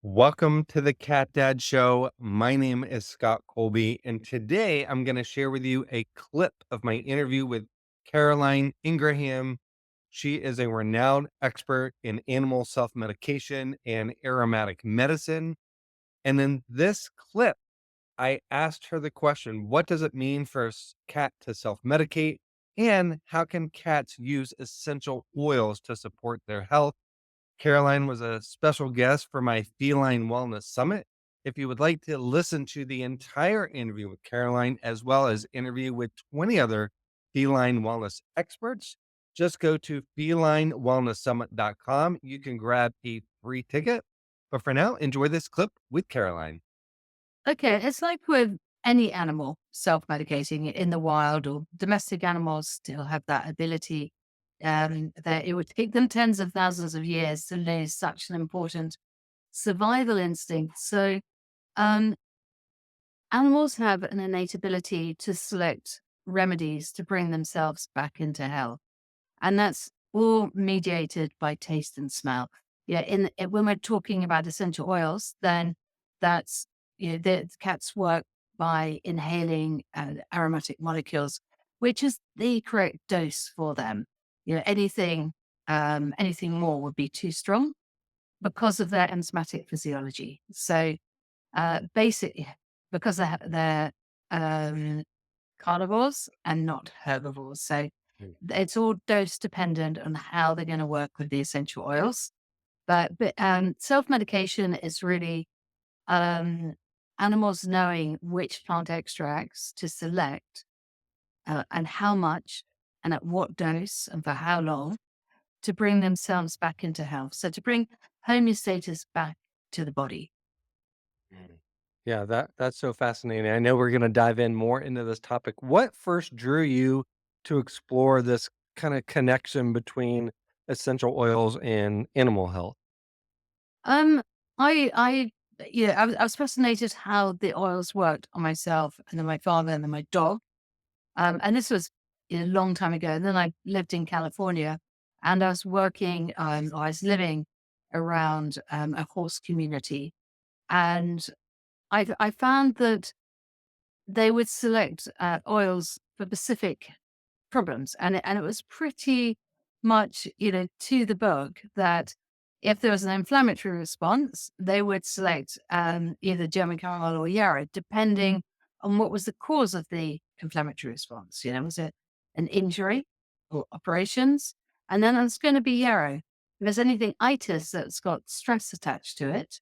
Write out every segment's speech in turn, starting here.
Welcome to the Cat Dad Show. My name is Scott Colby, and today I'm going to share with you a clip of my interview with Caroline Ingraham. She is a renowned expert in animal self medication and aromatic medicine. And in this clip, I asked her the question, what does it mean for a cat to self medicate? And how can cats use essential oils to support their health? Caroline was a special guest for my Feline Wellness Summit. If you would like to listen to the entire interview with Caroline, as well as interview with 20 other feline wellness experts, just go to felinewellnesssummit.com. You can grab a free ticket. But for now, enjoy this clip with Caroline. Okay, it's like with any animal self-medicating in the wild or domestic animals still have that ability. That it would take them tens of thousands of years to lose such an important survival instinct. So, um, animals have an innate ability to select remedies to bring themselves back into health, and that's all mediated by taste and smell. Yeah, when we're talking about essential oils, then that's the cats work by inhaling aromatic molecules, which is the correct dose for them. Anything more would be too strong because of their enzymatic physiology. So, basically, because they're um, carnivores and not herbivores. So Mm. it's all dose dependent on how they're going to work with the essential oils. But self medication is really um, animals knowing which plant extracts to select and how much and at what dose and for how long to bring themselves back into health. So to bring homeostasis back to the body. Mm. Yeah, that's so fascinating. I know we're going to dive in more into this topic. What first drew you to explore this kind of connection between essential oils and animal health? Um, I, I was fascinated how the oils worked on myself and then my father and then my dog. And this was a long time ago. And then I lived in California and I was working, or I was living around a horse community. And I found that they would select oils for specific problems. And it was pretty much, to the book that if there was an inflammatory response, they would select either German caramel or yarrow, depending on what was the cause of the inflammatory response. Was it an injury or operations? And then it's going to be yarrow. If there's anything itis that's got stress attached to it,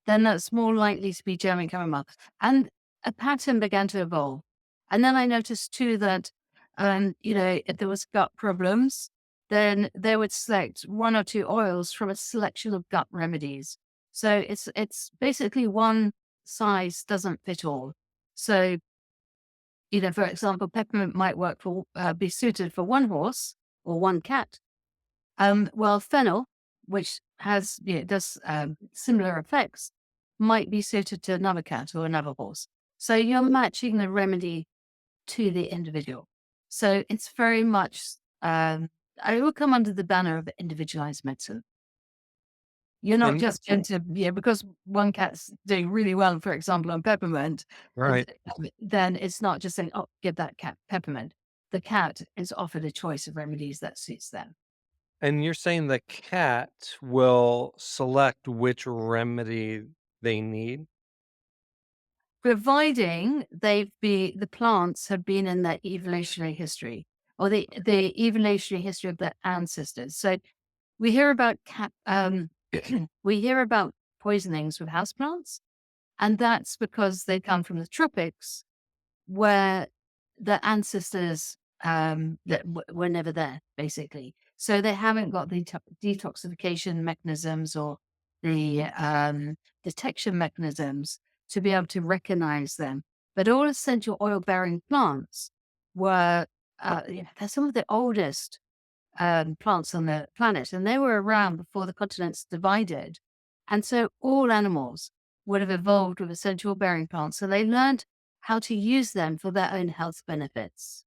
then that's more likely to be German chamomile. And a pattern began to evolve. And then I noticed too that, if there was gut problems, then they would select one or two oils from a selection of gut remedies. So it's basically one size doesn't fit all. So, for example, peppermint might be suited for one horse or one cat. Well, fennel, which does similar effects, might be suited to another cat or another horse. So you're matching the remedy to the individual. So it's very much, I will come under the banner of individualized medicine. You're not And just going to, because one cat's doing really well, for example, on peppermint, right. then it's not just saying, oh, give that cat peppermint. The cat is offered a choice of remedies that suits them. And you're saying the cat will select which remedy they need? Providing the plants have been in their evolutionary history or the evolutionary history of their ancestors. So we hear about we hear about poisonings with houseplants, and that's because they come from the tropics where the ancestors were never there, basically. So they haven't got the detoxification mechanisms or the detection mechanisms to be able to recognize them. But all essential oil bearing plants were, they're some of the oldest plants on the planet, and they were around before the continents divided. And so all animals would have evolved with essential bearing plants. So they learned how to use them for their own health benefits.